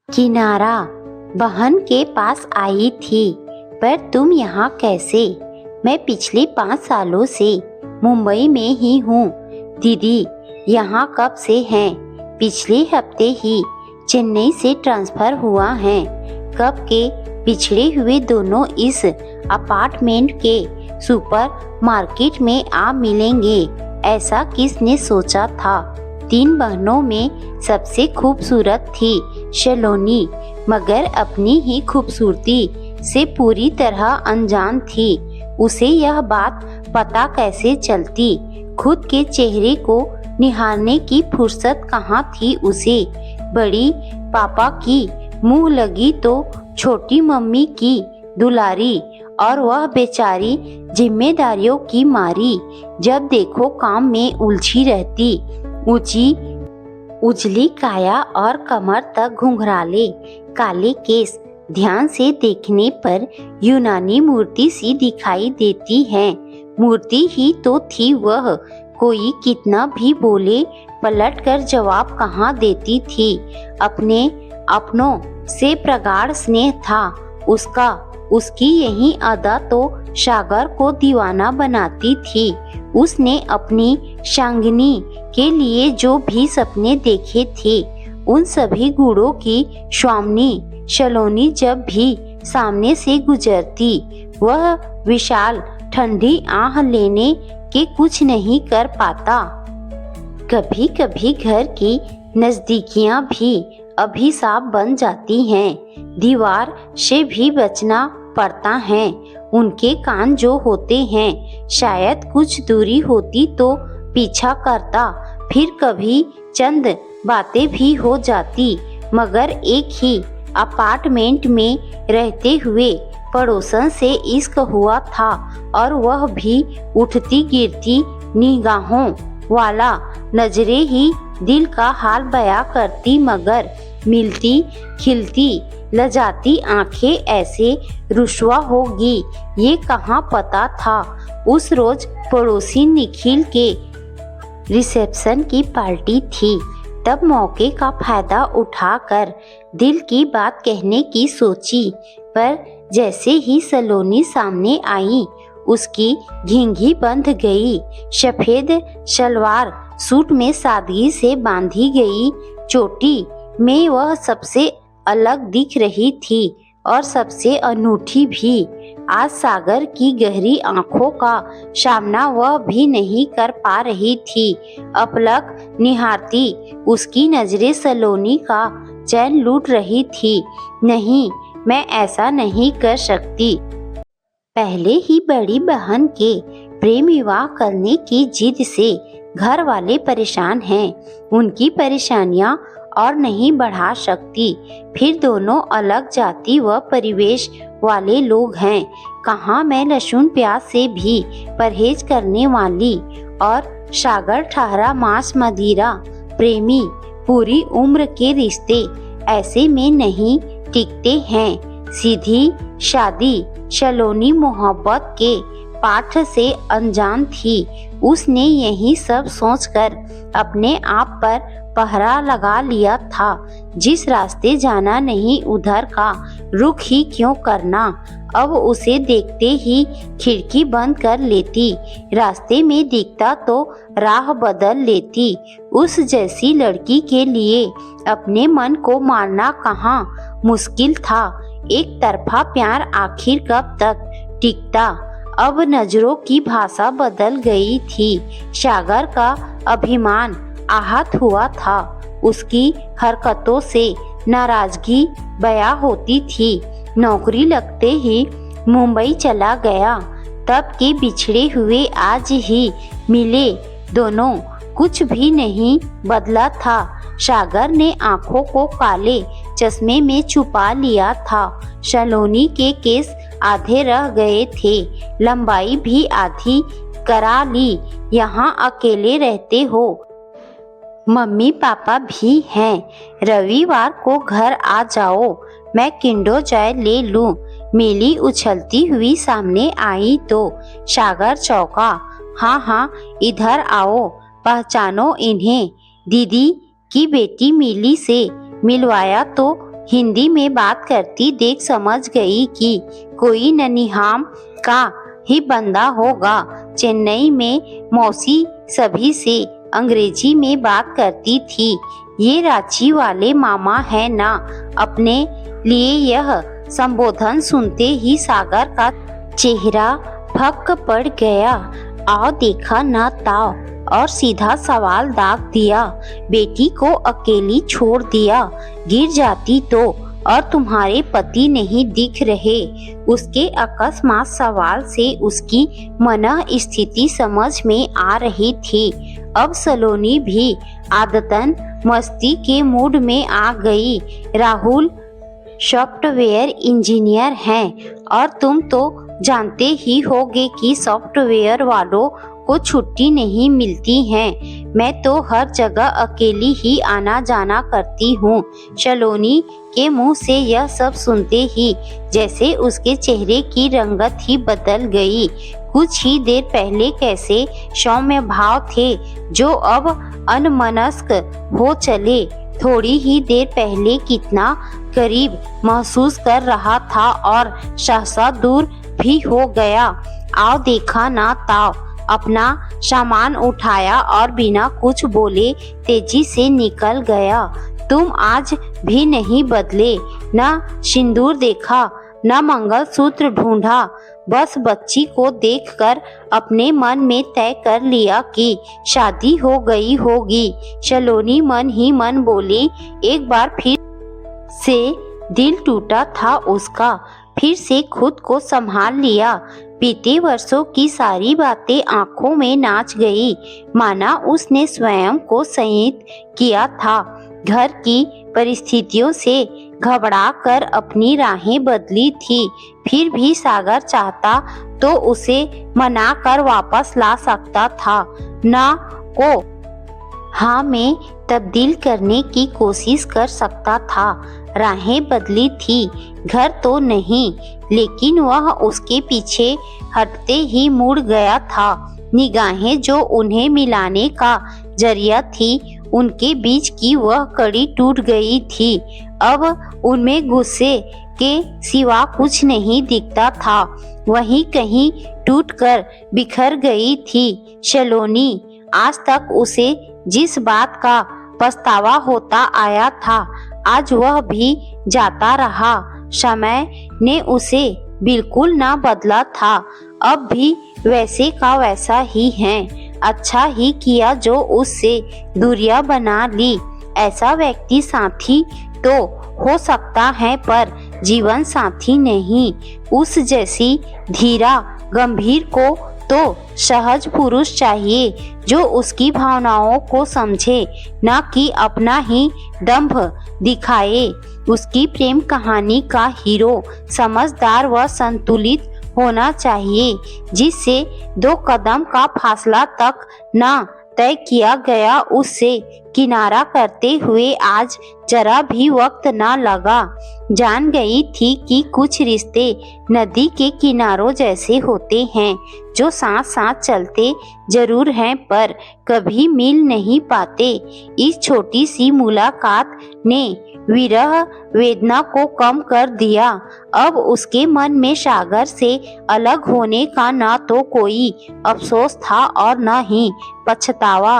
किनारा बहन के पास आई थी। पर तुम यहाँ कैसे? मैं पिछले 5 सालों से मुंबई में ही हूँ। दीदी यहाँ कब से हैं? पिछले हफ्ते ही चेन्नई से ट्रांसफर हुआ है। कब के बिछड़े हुए दोनों इस अपार्टमेंट के सुपर मार्केट में आ मिलेंगे, ऐसा किसने सोचा था। 3 बहनों में सबसे खूबसूरत थी सलोनी, मगर अपनी ही खूबसूरती से पूरी तरह अनजान थी। उसे यह बात पता कैसे चलती? खुद के चेहरे को निहारने की फुर्सत कहाँ थी उसे। बड़ी पापा की मुंह लगी तो छोटी मम्मी की दुलारी, और वह बेचारी जिम्मेदारियों की मारी जब देखो काम में उलझी रहती। ऊंची उजली काया और कमर तक घुंघराले काले केस ध्यान से देखने पर यूनानी मूर्ति सी दिखाई देती है। मूर्ति ही तो थी वह, कोई कितना भी बोले पलट कर जवाब कहाँ देती थी। अपने अपनों से प्रगाढ़ स्नेह था उसका। उसकी यही अदा तो सागर को दीवाना बनाती थी। उसने अपनी शांगिनी के लिए जो भी सपने देखे थे, उन सभी गुणों की स्वामिनी सलोनी जब भी सामने से गुजरती, वह विशाल ठंडी आह लेने के कुछ नहीं कर पाता। कभी कभी घर की नजदीकियां भी अभिशाप बन जाती हैं। दीवार से भी बचना पड़ता है। उनके कान जो होते हैं, शायद कुछ दूरी होती तो पीछा करता, फिर कभी चंद बातें भी हो जाती। मगर एक ही अपार्टमेंट में रहते हुए पड़ोसन से इश्क हुआ था, और वह भी उठती गिरती निगाहों वाला। नजरें ही दिल का हाल बयां करती, मगर मिलती खिलती लजाती आंखें ऐसे रुसवा होगी, ये कहाँ पता था। उस रोज पड़ोसी निखिल के रिसेप्शन की पार्टी थी। तब मौके का फायदा उठाकर दिल की बात कहने की सोची, पर जैसे ही सलोनी सामने आई, उसकी घिंघी बंध गई। सफेद सलवार सूट में सादगी से बांधी गई चोटी में वह सबसे अलग दिख रही थी, और सबसे अनूठी भी। आज सागर की गहरी आंखों का सामना वह भी नहीं कर पा रही थी। अपलक निहारती उसकी नजरें सलोनी का चैन लूट रही थी। नहीं, मैं ऐसा नहीं कर सकती। पहले ही बड़ी बहन के प्रेम विवाह करने की जिद से घर वाले परेशान हैं। उनकी परेशानियां और नहीं बढ़ा सकती। फिर दोनों अलग जाति व परिवेश वाले लोग हैं। कहाँ मैं लहसुन प्याज से भी परहेज करने वाली, और सागर ठहरा मांस मदिरा प्रेमी। पूरी उम्र के रिश्ते ऐसे में नहीं टिकते हैं। सीधी शादी सलोनी मोहब्बत के पाठ से अनजान थी। उसने यही सब सोचकर अपने आप पर पहरा लगा लिया था। जिस रास्ते जाना नहीं, उधर का रुख ही क्यों करना। अब उसे देखते ही खिड़की बंद कर लेती। रास्ते में दिखता तो राह बदल लेती। उस जैसी लड़की के लिए अपने मन को मारना कहाँ मुश्किल था। एक तरफा प्यार आखिर कब तक टिकता। अब नजरों की भाषा बदल गई थी। सागर का अभिमान आहत हुआ था। उसकी हरकतों से नाराजगी बयां होती थी। नौकरी लगते ही मुंबई चला गया। तब के बिछड़े हुए आज ही मिले दोनों, कुछ भी नहीं बदला था। सागर ने आंखों को काले चश्मे में छुपा लिया था। सलोनी के केस आधे रह गए थे, लंबाई भी आधी करा ली। यहाँ अकेले रहते हो, मम्मी पापा भी हैं। रविवार को घर आ जाओ, मैं किंडर जॉय ले लूं। मिली उछलती हुई सामने आई तो सागर चौंका। हाँ हाँ, इधर आओ, पहचानो इन्हें। दीदी की बेटी मिली से मिलवाया तो हिंदी में बात करती देख समझ गई कि कोई ननिहाल का ही बंदा होगा। चेन्नई में मौसी सभी से अंग्रेजी में बात करती थी। ये रांची वाले मामा है ना? अपने लिए यह संबोधन सुनते ही सागर का चेहरा फक पड़ गया। आओ देखा ना ताओ, और सीधा सवाल दाग दिया। बेटी को अकेली छोड़ दिया, गिर जाती तो, और तुम्हारे पति नहीं दिख रहे। उसके अकस्मात सवाल से उसकी मनः स्थिति समझ में आ रही थी। अब सलोनी भी आदतन मस्ती के मूड में आ गई। राहुल सॉफ्टवेयर इंजीनियर हैं और तुम तो जानते ही होगे कि सॉफ्टवेयर वालों को छुट्टी नहीं मिलती है। मैं तो हर जगह अकेली ही आना जाना करती हूँ। सलोनी के मुंह से यह सब सुनते ही जैसे उसके चेहरे की रंगत ही बदल गई। कुछ ही देर पहले कैसे सौम्य भाव थे जो अब अनमनस्क हो चले। थोड़ी ही देर पहले कितना करीब महसूस कर रहा था और सहसा दूर भी हो गया। आओ देखा ना ताओ अपना सामान उठाया और बिना कुछ बोले तेजी से निकल गया। तुम आज भी नहीं बदले, न सिंदूर देखा, न मंगलसूत्र ढूंढा। बस बच्ची को देखकर अपने मन में तय कर लिया कि शादी हो गई होगी। सलोनी मन ही मन बोली। एक बार फिर से दिल टूटा था उसका। फिर से खुद को संभाल लिया। बीते वर्षों की सारी बातें आंखों में नाच गई, माना उसने स्वयं को संयत किया था। घर की परिस्थितियों से घबरा कर अपनी राहें बदली थी। फिर भी सागर चाहता तो उसे मना कर वापस ला सकता था। ना को हाँ में तब्दील करने की कोशिश कर सकता था। राहें बदली थी, घर तो नहीं, लेकिन वह उसके पीछे हटते ही मुड़ गया था। निगाहें जो उन्हें मिलाने का जरिया थी, उनके बीच की वह कड़ी टूट गई थी। अब उनमें गुस्से के सिवा कुछ नहीं दिखता था। वहीं कहीं टूटकर बिखर गई थी सलोनी। आज तक उसे जिस बात का पछतावा होता आया था, आज वह भी जाता रहा। समय ने उसे बिल्कुल ना बदला था, अब भी वैसे का वैसा ही है। अच्छा ही किया जो उससे दूरियां बना ली। ऐसा व्यक्ति साथी तो हो सकता है पर जीवन साथी नहीं। उस जैसी धीरा गंभीर को तो सहज पुरुष चाहिए जो उसकी भावनाओं को समझे, न कि अपना ही दंभ दिखाए। उसकी प्रेम कहानी का हीरो समझदार व संतुलित होना चाहिए, जिससे 2 कदम का फासला तक न तय किया गया। उससे किनारा करते हुए आज जरा भी वक्त न लगा। जान गई थी कि कुछ रिश्ते नदी के किनारों जैसे होते हैं, जो साथ साथ चलते जरूर हैं पर कभी मिल नहीं पाते। इस छोटी सी मुलाकात ने विरह वेदना को कम कर दिया। अब उसके मन में सागर से अलग होने का न तो कोई अफसोस था और न ही पछतावा।